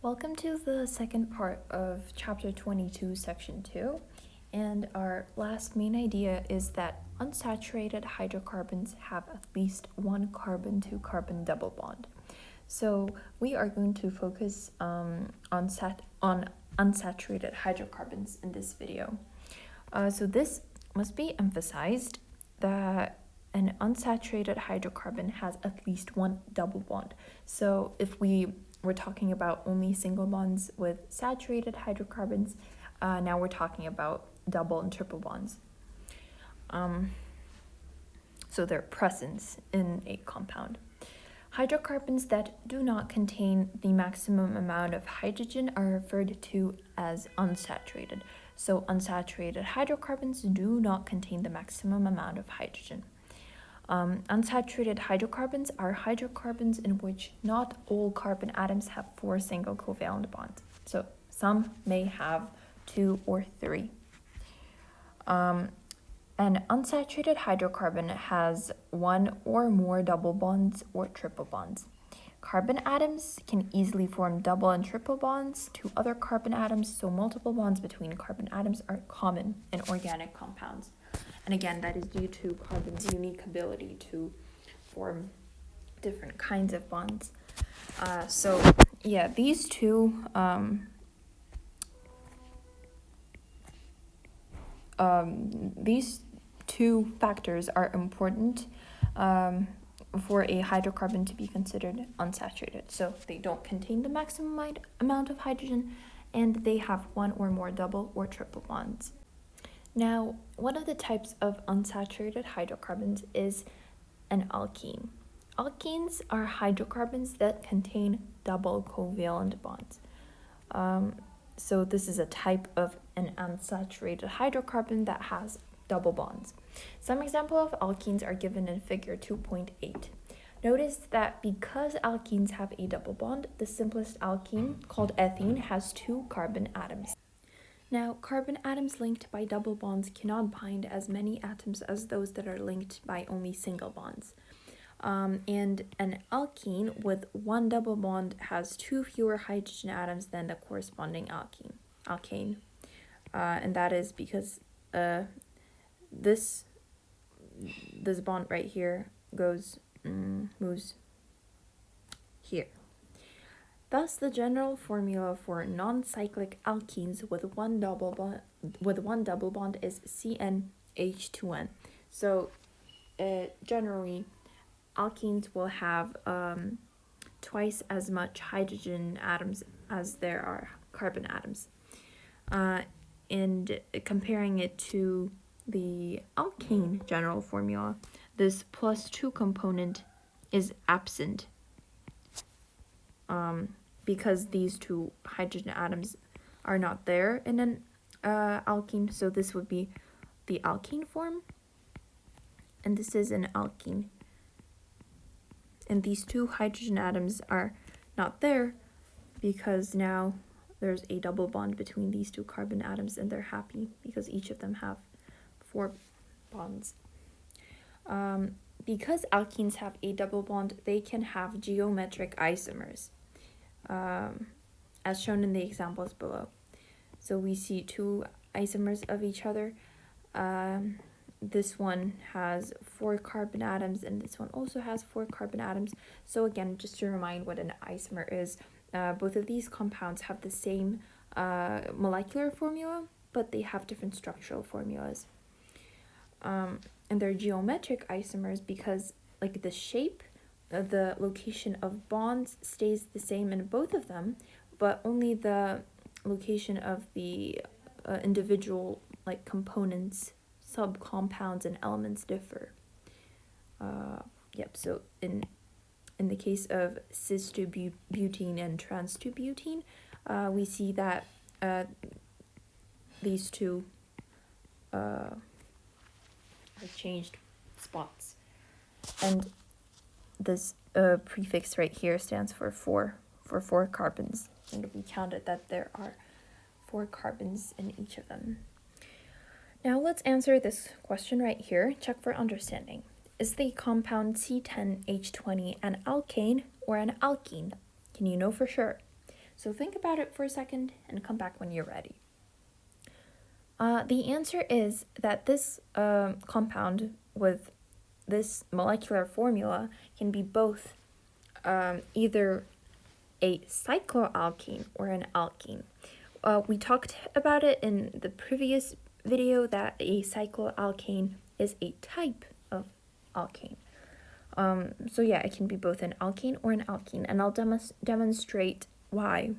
Welcome to the second part of chapter 22, section 2. And our last main idea is that unsaturated hydrocarbons have at least one carbon-to-carbon double bond. So we are going to focus on unsaturated hydrocarbons in this video. So this must be emphasized that an unsaturated hydrocarbon has at least one double bond. So if we're talking about only single bonds with saturated hydrocarbons, now we're talking about double and triple bonds. So their presence in a compound. Hydrocarbons that do not contain the maximum amount of hydrogen are referred to as unsaturated. So unsaturated hydrocarbons do not contain the maximum amount of hydrogen. Unsaturated hydrocarbons are hydrocarbons in which not all carbon atoms have 4 single covalent bonds. So some may have 2 or 3. An unsaturated hydrocarbon has 1 or more double bonds or triple bonds. Carbon atoms can easily form double and triple bonds to other carbon atoms, so multiple bonds between carbon atoms are common in organic compounds. And again, that is due to carbon's unique ability to form different kinds of bonds. These two factors are important for a hydrocarbon to be considered unsaturated. So they don't contain the maximum amount of hydrogen, and they have 1 or more double or triple bonds. Now, one of the types of unsaturated hydrocarbons is an alkene. Alkenes are hydrocarbons that contain double covalent bonds. So this is a type of an unsaturated hydrocarbon that has double bonds. Some examples of alkenes are given in figure 2.8. Notice that because alkenes have a double bond, the simplest alkene, called ethene, has 2 carbon atoms. Now, carbon atoms linked by double bonds cannot bind as many atoms as those that are linked by only single bonds. And an alkene with 1 double bond has 2 fewer hydrogen atoms than the corresponding alkane. And that is because this bond right here moves here. Thus, the general formula for non-cyclic alkenes with one double bond is CnH2n. So, generally, alkenes will have twice as much hydrogen atoms as there are carbon atoms. And comparing it to the alkane general formula, this +2 component is absent. Because these 2 hydrogen atoms are not there in an alkene, so this would be the alkene form, and this is an alkene. And these 2 hydrogen atoms are not there because now there's a double bond between these 2 carbon atoms, and they're happy because each of them have 4 bonds. Because alkenes have a double bond, they can have geometric isomers, as shown in the examples below. So we see 2 isomers of each other. This one has 4 carbon atoms, and this one also has 4 carbon atoms. So again, just to remind what an isomer is, both of these compounds have the same molecular formula, but they have different structural formulas. And they're geometric isomers because the shape, the location of bonds stays the same in both of them, but only the location of the individual components, subcompounds, and elements differ. So in the case of cis-2-butene and trans-2-butene, we see that these 2 are changed spots. And this prefix right here stands for 4 carbons, and we counted that there are 4 carbons in each of them. Now let's answer this question right here. Check for understanding. Is the compound C10H20 an alkane or an alkene? Can you know for sure? So think about it for a second and come back when you're ready. The answer is that this compound with this molecular formula can be both either a cycloalkene or an alkene. We talked about it in the previous video that a cycloalkane is a type of alkane. So yeah, it can be both an alkane or an alkene, and I'll demonstrate why.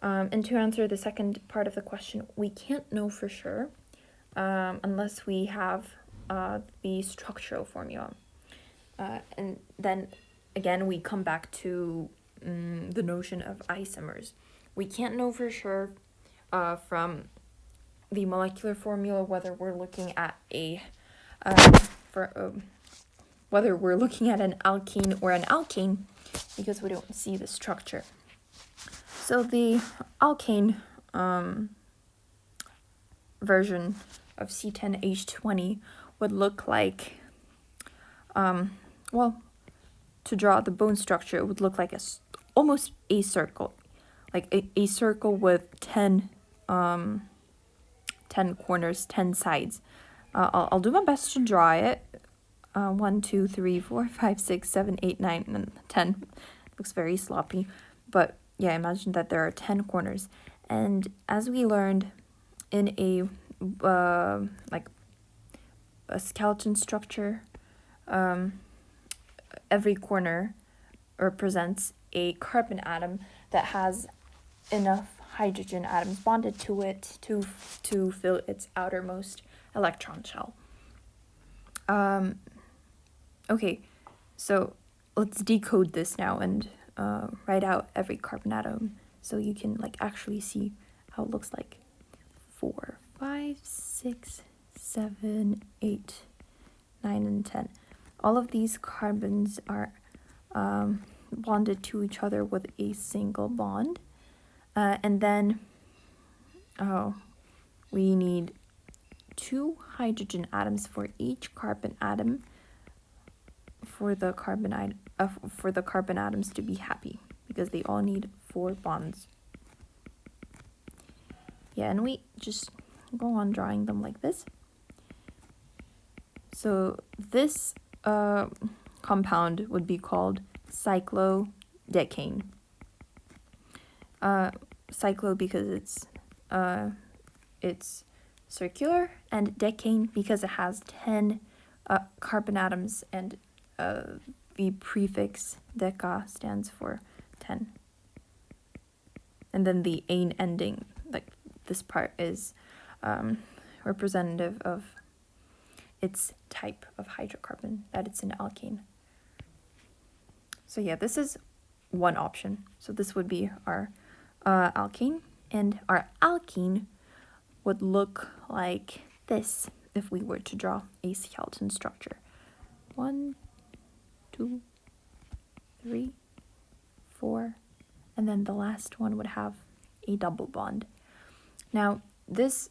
And to answer the second part of the question, we can't know for sure unless we have the structural formula. And then again, we come back to the notion of isomers. We can't know for sure from the molecular formula whether we're looking at whether we're looking at an alkene or an alkane, because we don't see the structure. So the alkane version of C10H20 would look like, to draw the bone structure, it would look like almost a circle, like a circle with 10 corners, 10 sides. I'll do my best to draw it. 1, 2, 3, 4, 5, 6, 7, 8, 9, and 10. It looks very sloppy, but yeah, imagine that there are 10 corners. And as we learned in a skeleton structure, every corner represents a carbon atom that has enough hydrogen atoms bonded to it to fill its outermost electron shell. Okay, so let's decode this now and write out every carbon atom so you can actually see how it looks like. 4, 5, 6, 7, 8, 9, and 10. All of these carbons are bonded to each other with a single bond. And then we need 2 hydrogen atoms for each carbon atom for the carbon atoms to be happy, because they all need 4 bonds. Yeah, and we just go on drawing them like this. So this compound would be called cyclodecane. Cyclo because it's circular, and decane because it has 10 carbon atoms, and the prefix deca stands for 10. And then the ane ending, this part, is representative of its type of hydrocarbon, that it's an alkane. So yeah, this is one option. So this would be our alkane, and our alkene would look like this if we were to draw a skeleton structure. 1, 2, 3, 4, and then the last one would have a double bond. Now this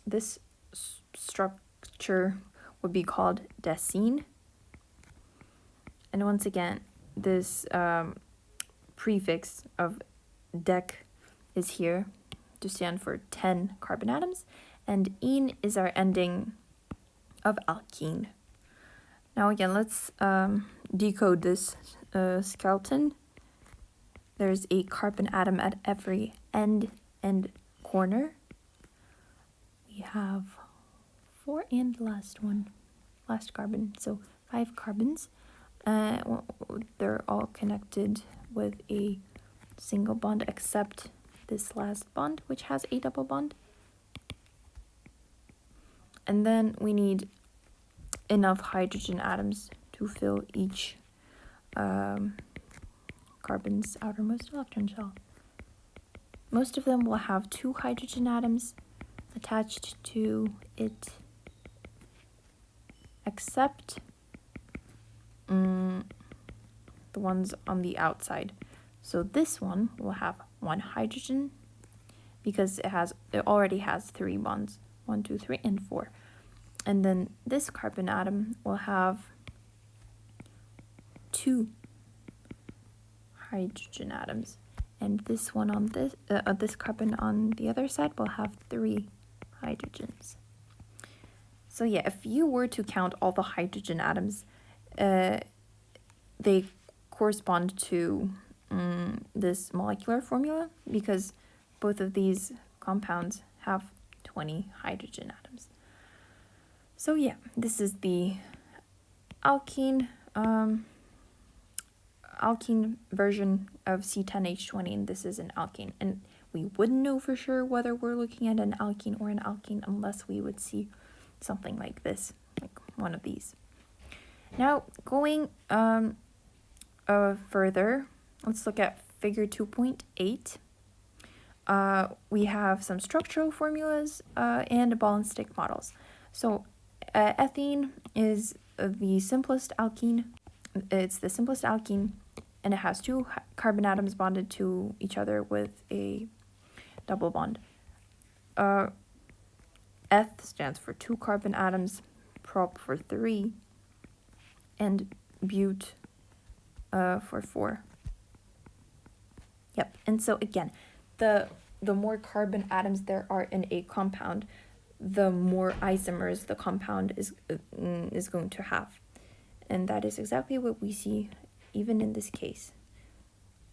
this structure would be called decene, and once again this prefix of dec is here to stand for 10 carbon atoms, and ene is our ending of alkene. Now again, let's decode this skeleton. There's a carbon atom at every end and corner. We have 4 and last carbon, so 5 carbons. They're all connected with a single bond except this last bond, which has a double bond. And then we need enough hydrogen atoms to fill each carbon's outermost electron shell. Most of them will have 2 hydrogen atoms attached to it, except the ones on the outside. So this one will have 1 hydrogen because it already has 3 bonds, 1, 2, 3, and 4. And then this carbon atom will have 2 hydrogen atoms. and this one on this carbon on the other side will have 3 hydrogens. So yeah, if you were to count all the hydrogen atoms, they correspond to this molecular formula, because both of these compounds have 20 hydrogen atoms. So yeah, this is the alkene version of C10H20, and this is an alkene. And we wouldn't know for sure whether we're looking at an alkene or an alkene unless we would see something like this, like one of these. Now, going further, let's look at figure 2.8. We have some structural formulas and ball and stick models. So ethene is the simplest alkene. It's the simplest alkene, and it has 2 carbon atoms bonded to each other with a double bond. Eth stands for 2 carbon atoms, prop for 3, and but for 4. Yep, and so again, the more carbon atoms there are in a compound, the more isomers the compound is going to have. And that is exactly what we see even in this case.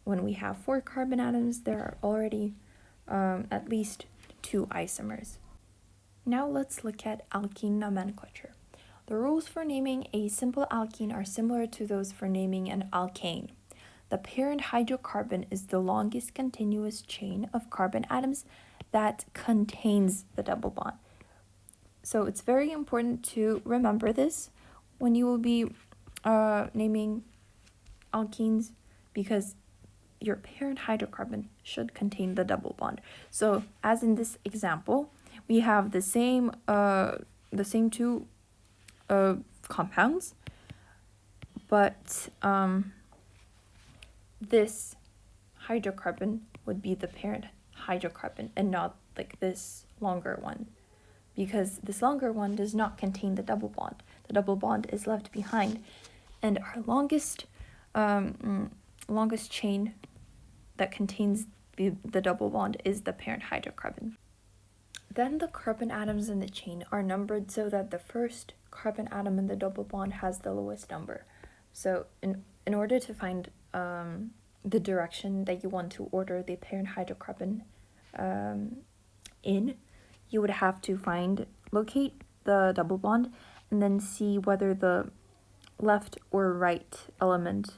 When we have 4 carbon atoms, there are already at least 2 isomers. Now let's look at alkene nomenclature. The rules for naming a simple alkene are similar to those for naming an alkane. The parent hydrocarbon is the longest continuous chain of carbon atoms that contains the double bond. So it's very important to remember this when you will be naming alkenes, because your parent hydrocarbon should contain the double bond. So as in this example, we have the same 2 compounds, but this hydrocarbon would be the parent hydrocarbon and not like this longer one, because this longer one does not contain the double bond. The double bond is left behind, and our longest chain that contains the double bond is the parent hydrocarbon. Then the carbon atoms in the chain are numbered so that the first carbon atom in the double bond has the lowest number. So in order to find the direction that you want to order the parent hydrocarbon in, you would have to locate the double bond and then see whether the left or right element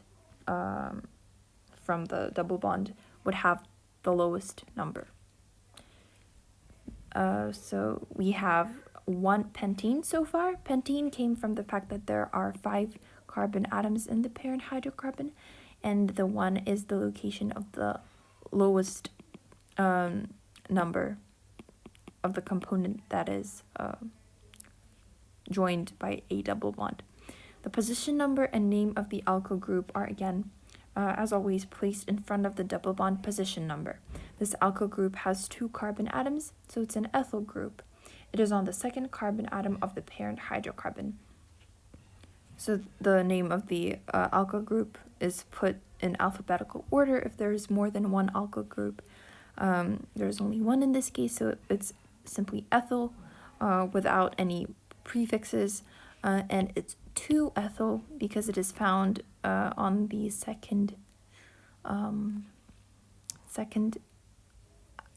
from the double bond would have the lowest number. So we have 1 pentene so far. Pentene came from the fact that there are 5 carbon atoms in the parent hydrocarbon, and the 1 is the location of the lowest number of the component that is joined by a double bond. The position number and name of the alkyl group are again, as always, placed in front of the double bond position number. This alkyl group has 2 carbon atoms, so it's an ethyl group. It is on the 2nd carbon atom of the parent hydrocarbon. So the name of the alkyl group is put in alphabetical order if there is more than 1 alkyl group. There's only 1 in this case, so it's simply ethyl without any prefixes, and it's 2-ethyl because it is found on the second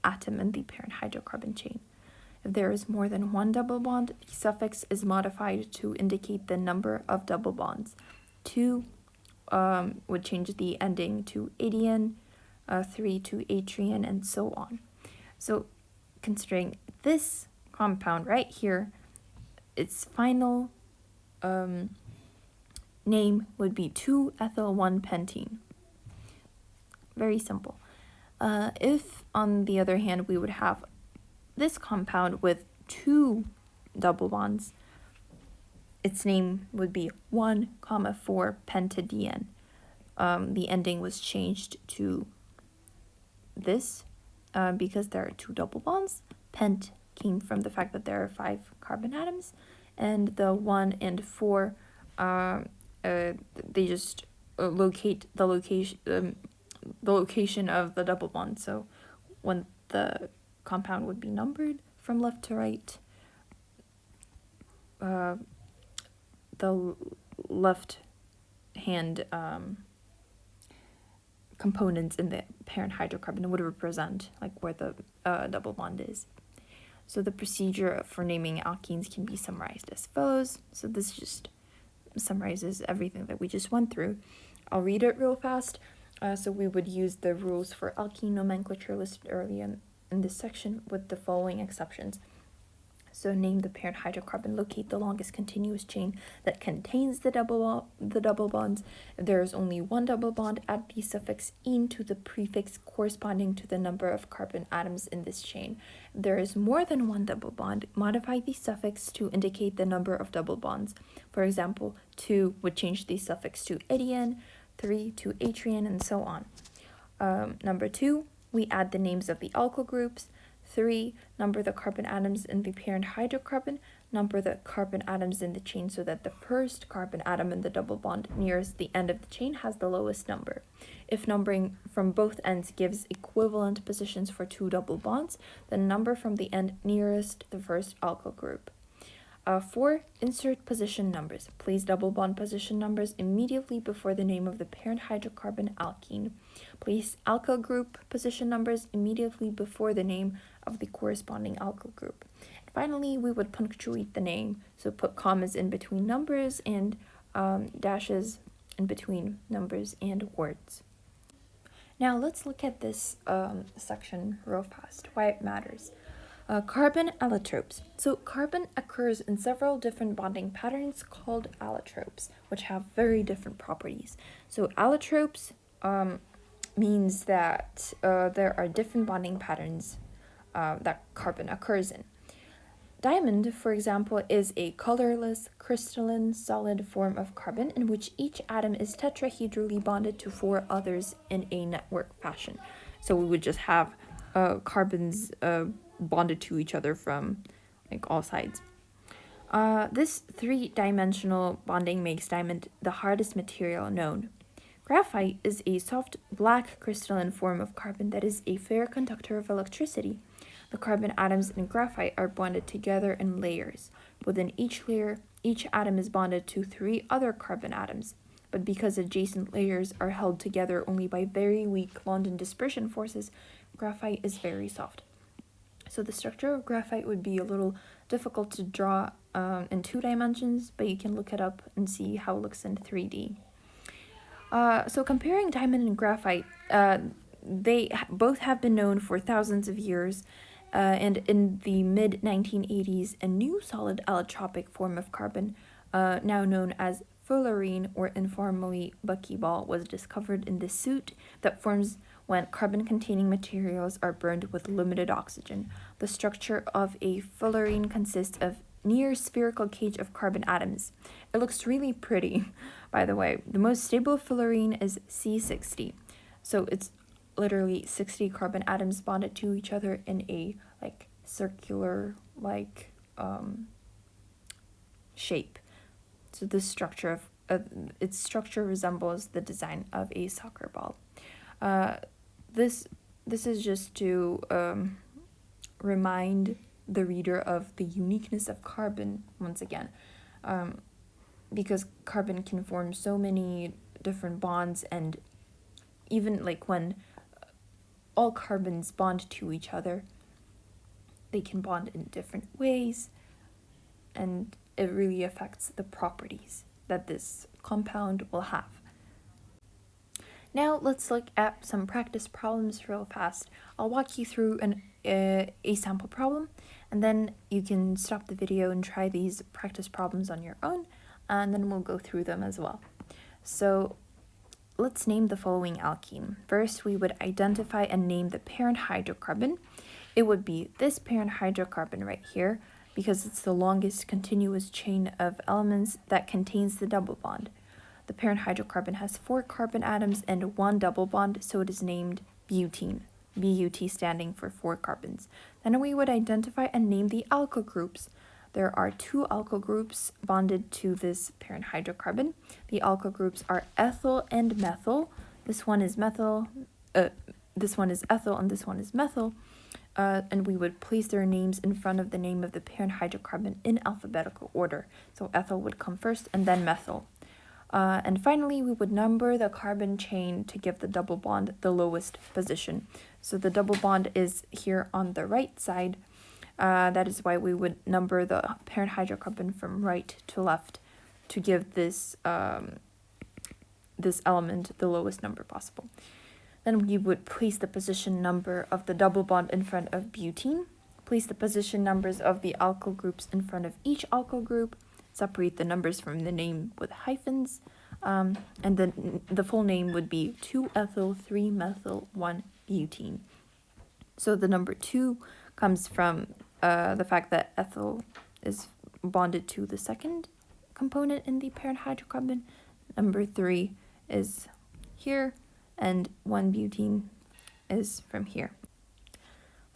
atom in the parent hydrocarbon chain. If there is more than 1 double bond, the suffix is modified to indicate the number of double bonds. 2 would change the ending to adian, 3 to atrian, and so on. So considering this compound right here, its final name would be 2-ethyl-1-pentene. Very simple. If, on the other hand, we would have this compound with 2 double bonds, its name would be 1,4-pentadiene. The ending was changed to this because there are 2 double bonds. Pent came from the fact that there are 5 carbon atoms, and the 1 and 4 they just locate the the location of the double bond. So when the compound would be numbered from left to right, the left hand components in the parent hydrocarbon would represent like where the double bond is. So the procedure for naming alkenes can be summarized as follows. So this just summarizes everything that we just went through. I'll read it real fast. So we would use the rules for alkene nomenclature listed earlier in this section with the following exceptions. So name the parent hydrocarbon, locate the longest continuous chain that contains the double bonds. If there is only one double bond, add the suffix "-ene" to the prefix corresponding to the number of carbon atoms in this chain. If there is more than one double bond, modify the suffix to indicate the number of double bonds. For example, 2 would change the suffix to "-etienne", 3 to "-atrienne", and so on. Number 2, we add the names of the alkyl groups. 3, number the carbon atoms in the parent hydrocarbon, number the carbon atoms in the chain so that the first carbon atom in the double bond nearest the end of the chain has the lowest number. If numbering from both ends gives equivalent positions for 2 double bonds, then number from the end nearest the first alkyl group. 4, insert position numbers. Place double bond position numbers immediately before the name of the parent hydrocarbon alkene. Place alkyl group position numbers immediately before the name of the corresponding alkyl group. And finally, we would punctuate the name, so put commas in between numbers and dashes in between numbers and words. Now let's look at this section real fast, why it matters. Carbon allotropes. So carbon occurs in several different bonding patterns called allotropes, which have very different properties. So allotropes means that there are different bonding patterns that carbon occurs in. Diamond, for example, is a colorless, crystalline, solid form of carbon in which each atom is tetrahedrally bonded to 4 others in a network fashion. So we would just have carbons bonded to each other from like all sides. This 3-dimensional bonding makes diamond the hardest material known. Graphite is a soft black crystalline form of carbon that is a fair conductor of electricity. The carbon atoms in graphite are bonded together in layers. Within each layer, each atom is bonded to 3 other carbon atoms. But because adjacent layers are held together only by very weak London dispersion forces, graphite is very soft. So the structure of graphite would be a little difficult to draw in 2 dimensions, but you can look it up and see how it looks in 3D. So comparing diamond and graphite, they both have been known for thousands of years, and in the mid-1980s, a new solid allotropic form of carbon, now known as fullerene or informally buckyball, was discovered in the soot that forms when carbon-containing materials are burned with limited oxygen. The structure of a fullerene consists of near spherical cage of carbon atoms. It looks really pretty, by the way. The most stable fullerene is C60. So it's literally 60 carbon atoms bonded to each other in a like circular like shape. So the structure of its structure resembles the design of a soccer ball. This is just to remind the reader of the uniqueness of carbon once again, because carbon can form so many different bonds, and even like when all carbons bond to each other, they can bond in different ways, and it really affects the properties that this compound will have. Now let's look at some practice problems real fast. I'll walk you through a sample problem, and then you can stop the video and try these practice problems on your own, and then we'll go through them as well. So let's name the following alkene. First, we would identify and name the parent hydrocarbon. It would be this parent hydrocarbon right here, because it's the longest continuous chain of elements that contains the double bond. The parent hydrocarbon has 4 carbon atoms and 1 double bond, so it is named butene, BUT standing for 4 carbons. Then we would identify and name the alkyl groups. There are 2 alkyl groups bonded to this parent hydrocarbon. The alkyl groups are ethyl and methyl. This one is methyl, this one is ethyl and this one is methyl, and we would place their names in front of the name of the parent hydrocarbon in alphabetical order. So ethyl would come first and then methyl. And finally, we would number the carbon chain to give the double bond the lowest position. So the double bond is here on the right side. That is why we would number the parent hydrocarbon from right to left to give this this element the lowest number possible. Then we would place the position number of the double bond in front of butene, place the position numbers of the alkyl groups in front of each alkyl group, separate the numbers from the name with hyphens, and then the full name would be 2-ethyl 3-methyl 1-butene. So the number 2 comes from the fact that ethyl is bonded to the second component in the parent hydrocarbon. Number 3 is here, and 1-butene is from here.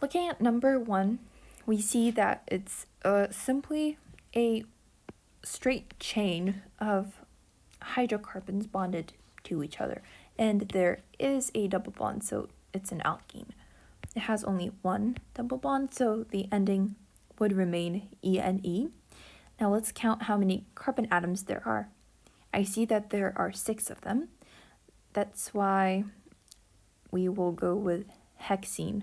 Looking at number 1, we see that it's simply a straight chain of hydrocarbons bonded to each other, and there is a double bond, so it's an alkene. It has only one double bond, so the ending would remain ENE. Now let's count how many carbon atoms there are. I see that there are 6 of them. That's why we will go with hexene.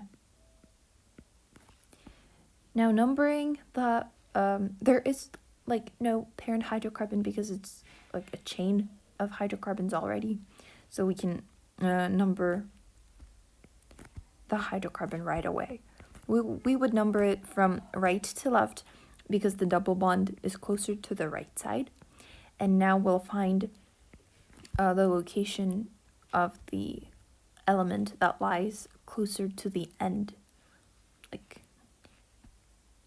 Now numbering the there is like no parent hydrocarbon because it's like a chain of hydrocarbons already, so we can number the hydrocarbon right away. We would number it from right to left because the double bond is closer to the right side. And now we'll find the location of the element that lies closer to the end,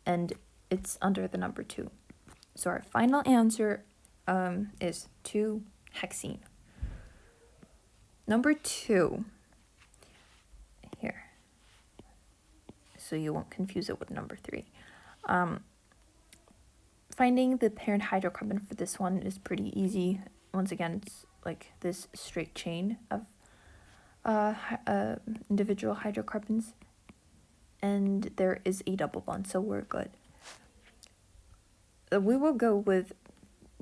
and it's under the number 2. So our final answer is 2-hexene. Number 2, here, so you won't confuse it with number 3. Finding the parent hydrocarbon for this one is pretty easy. Once again, it's like this straight chain of individual hydrocarbons, and there is a double bond, so we're good. We will go with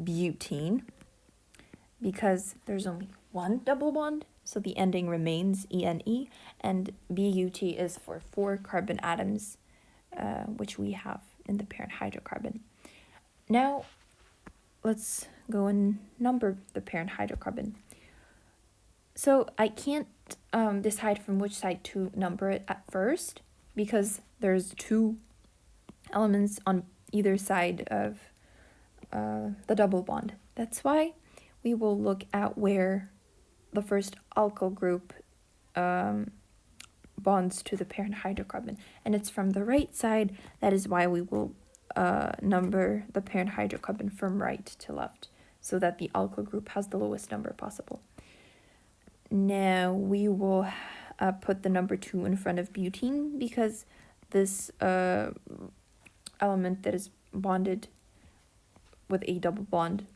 butene because there's only one double bond, so the ending remains ENE, and BUT is for 4 carbon atoms, which we have in the parent hydrocarbon. Now, let's go and number the parent hydrocarbon. So I can't decide from which side to number it at first because there's 2 elements on either side of the double bond. That's why we will look at where the first alkyl group bonds to the parent hydrocarbon, and it's from the right side. That is why we will number the parent hydrocarbon from right to left so that the alkyl group has the lowest number possible. Now we will put the number 2 in front of butene because this element that is bonded with a double bond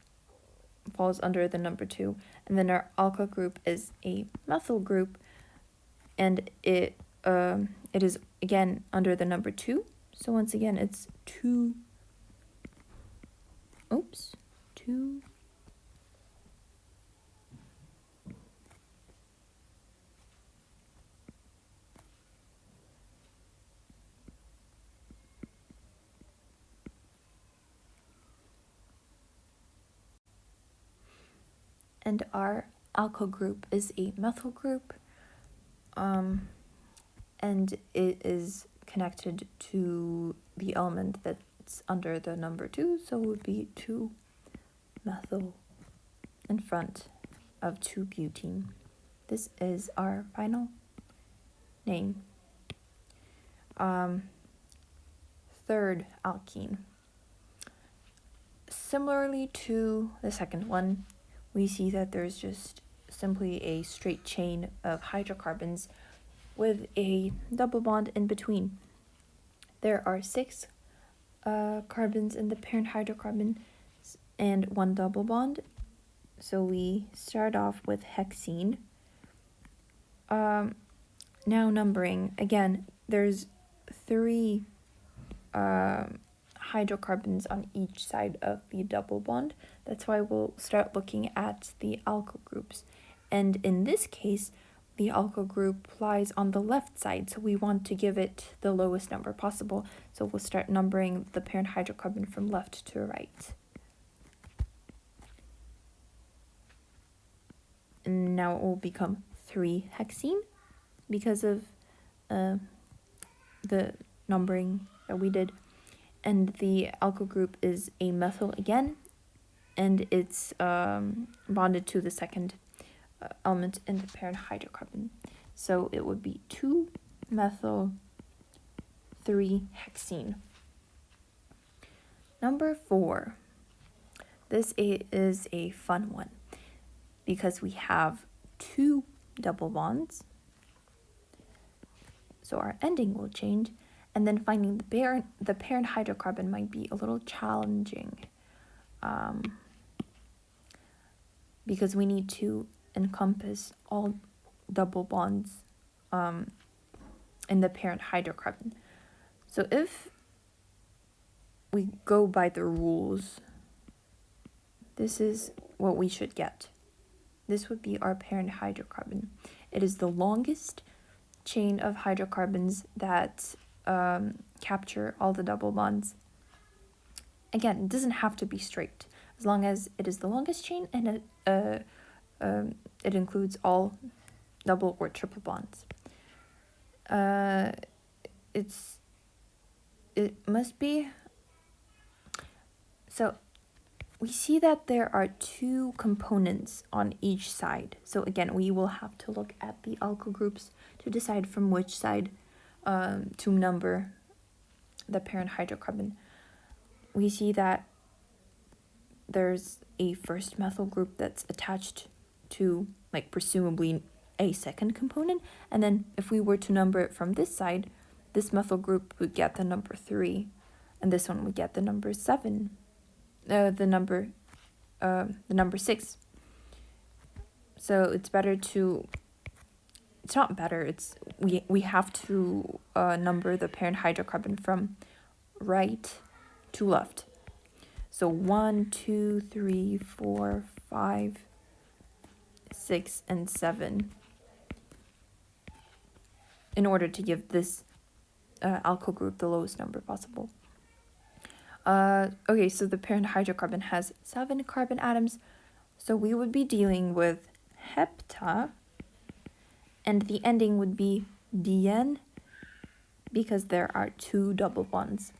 falls under the number 2, and then our alkyl group is a methyl group, and it is again under the number 2. So once again, it's 2. And our alkyl group is a methyl group, and it is connected to the element that's under the number 2, so it would be 2-methyl in front of 2-butene. This is our final name. Third alkene. Similarly to the second one, we see that there's just simply a straight chain of hydrocarbons with a double bond in between. There are 6 carbons in the parent hydrocarbon and 1 double bond. So we start off with hexene. Now numbering, again, there's 3 hydrocarbons on each side of the double bond. That's why we'll start looking at the alkyl groups. And in this case, the alkyl group lies on the left side, so we want to give it the lowest number possible. So we'll start numbering the parent hydrocarbon from left to right. And now it will become 3-hexene because of the numbering that we did. And the alkyl group is a methyl again, and it's bonded to the second element in the parent hydrocarbon. So it would be 2-methyl 3-hexene. Number 4. This is a fun one because we have 2 double bonds. So our ending will change, and then finding the parent hydrocarbon might be a little challenging because we need to encompass all double bonds in the parent hydrocarbon. So if we go by the rules, this is what we should get. This would be our parent hydrocarbon. It is the longest chain of hydrocarbons that capture all the double bonds. Again, it doesn't have to be straight, as long as it is the longest chain and it includes all double or triple bonds. It must be. So we see that there are 2 components on each side. So again, we will have to look at the alkyl groups to decide from which side to number the parent hydrocarbon. We see that there's a first methyl group that's attached to, like, presumably a second component, and then if we were to number it from this side, this methyl group would get the number 3, and this one would get the number 7. The number 6. So it's not better, we have to number the parent hydrocarbon from right to left. So 1, 2, 3, 4, 5, 6, and 7 in order to give this alkyl group the lowest number possible. Okay, so the parent hydrocarbon has 7 carbon atoms, so we would be dealing with hepta, and the ending would be dn because there are 2 double bonds.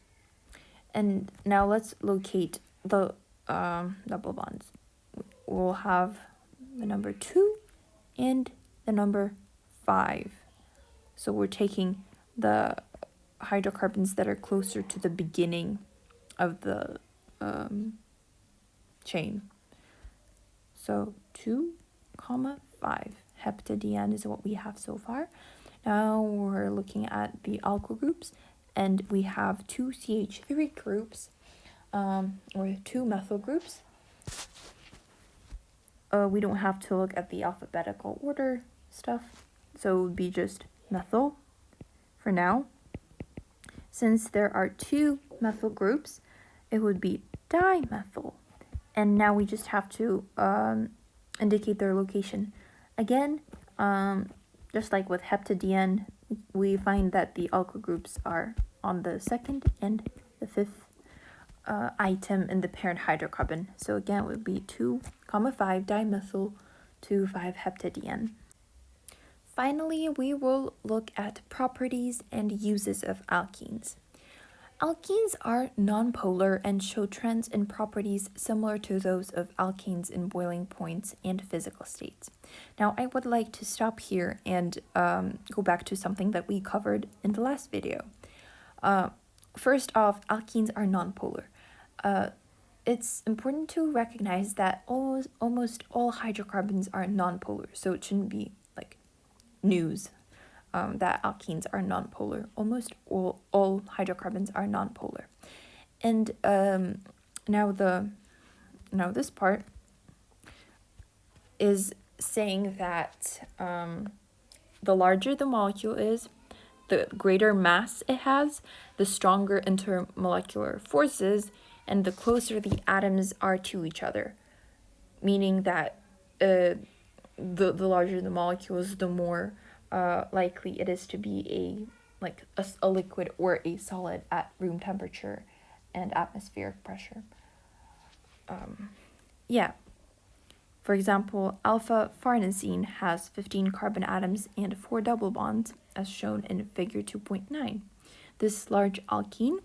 And now let's locate the double bonds. We'll have the number 2 and the number 5. So we're taking the hydrocarbons that are closer to the beginning of the chain. So 2, 5. Heptadiene is what we have so far. Now we're looking at the alkyl groups, and we have 2 CH3 groups, or 2 methyl groups. We don't have to look at the alphabetical order stuff, so it would be just methyl for now. Since there are 2 methyl groups, it would be dimethyl. And now we just have to indicate their location. Again, just like with heptadiene, we find that the alkyl groups are on the 2nd and the 5th item in the parent hydrocarbon. So again, it would be 2, 5 dimethyl 2,5-heptadiene. Finally, we will look at properties and uses of alkenes. Alkenes are nonpolar and show trends and properties similar to those of alkanes in boiling points and physical states. Now, I would like to stop here and go back to something that we covered in the last video. First off, alkenes are nonpolar. It's important to recognize that almost all hydrocarbons are nonpolar, so it shouldn't be like news that alkenes are nonpolar. Almost all hydrocarbons are nonpolar. And now this part is saying that the larger the molecule is, the greater mass it has, the stronger intermolecular forces, and the closer the atoms are to each other. Meaning that the larger the molecules, the more likely it is to be a liquid or a solid at room temperature and atmospheric pressure. For example, alpha farnesene has 15 carbon atoms and 4 double bonds, as shown in figure 2.9. This large alkene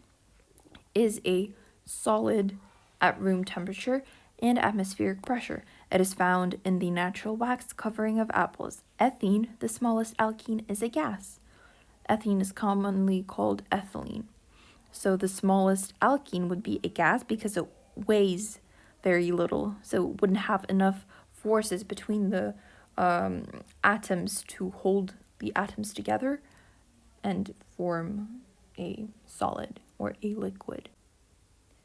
is a solid at room temperature and atmospheric pressure. It is found in the natural wax covering of apples. Ethene, the smallest alkene, is a gas. Ethene is commonly called ethylene. So the smallest alkene would be a gas because it weighs very little, so it wouldn't have enough forces between the atoms to hold the atoms together and form a solid or a liquid.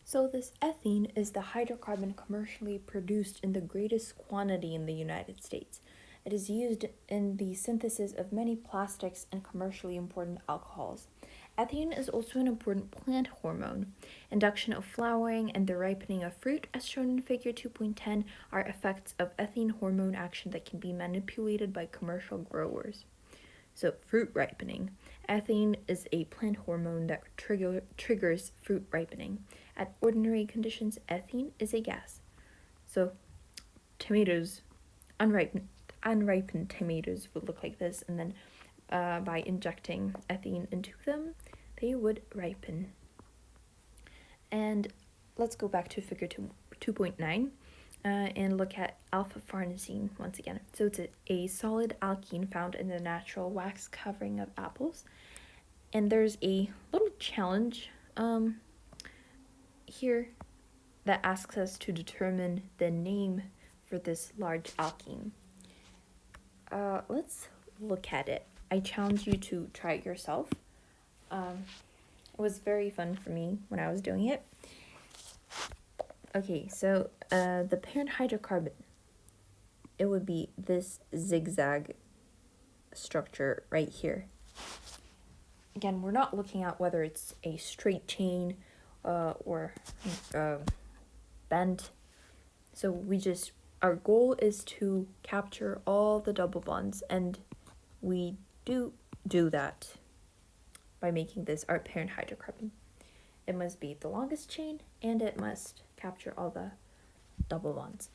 So this ethene is the hydrocarbon commercially produced in the greatest quantity in the United States. It is used in the synthesis of many plastics and commercially important alcohols. Ethene is also an important plant hormone. Induction of flowering and the ripening of fruit, as shown in figure 2.10, are effects of ethene hormone action that can be manipulated by commercial growers. So, fruit ripening. Ethene is a plant hormone that triggers fruit ripening. At ordinary conditions, ethene is a gas. So, tomatoes, unripened tomatoes would look like this, and then by injecting ethene into them, they would ripen. And let's go back to figure 2.9 and look at alpha farnesene once again. So it's a solid alkene found in the natural wax covering of apples. And there's a little challenge here that asks us to determine the name for this large alkene. Let's look at it. I challenge you to try it yourself. It was very fun for me when I was doing it. Okay, so the parent hydrocarbon, it would be this zigzag structure right here. Again, we're not looking at whether it's a straight chain or bent. So our goal is to capture all the double bonds, and we do that by making this our parent hydrocarbon. It must be the longest chain, and it must capture all the double bonds.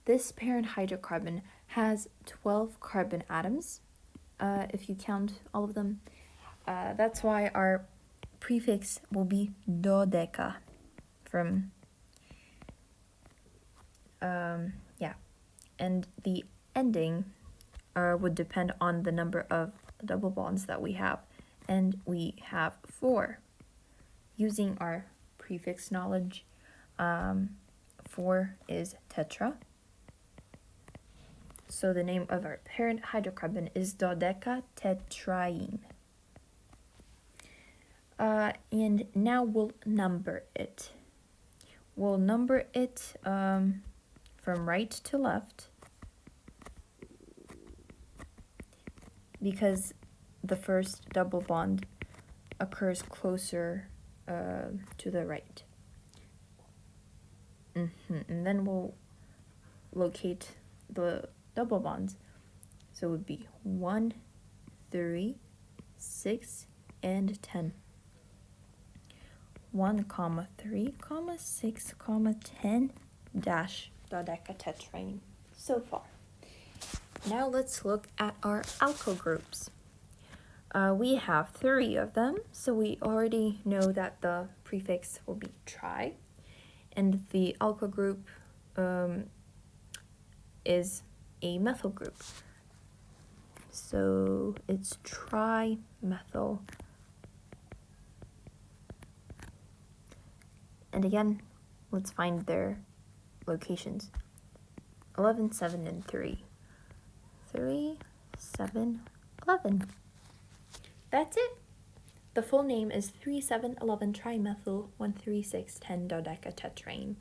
This parent hydrocarbon has 12 carbon atoms, if you count all of them. That's why our prefix will be dodeca from, and the ending would depend on the number of double bonds that we have, and we have 4. Using our prefix knowledge, 4 is tetra. So the name of our parent hydrocarbon is dodecatetraene. And now we'll number it. We'll number it from right to left, because the first double bond occurs closer to the right. And then we'll locate the double bonds. So it would be 1, 3, 6, and 10. 1, 3, 6, 10 dash dodecatetraene. So far. Now let's look at our alkyl groups. We have 3 of them, so we already know that the prefix will be tri, and the alkyl group is a methyl group. So it's trimethyl. And again, let's find their locations. 11, 7, and 3. 3, 7, 11. That's it. The full name is 3,7,11-trimethyl 1,3,6,10-dodecatetraene.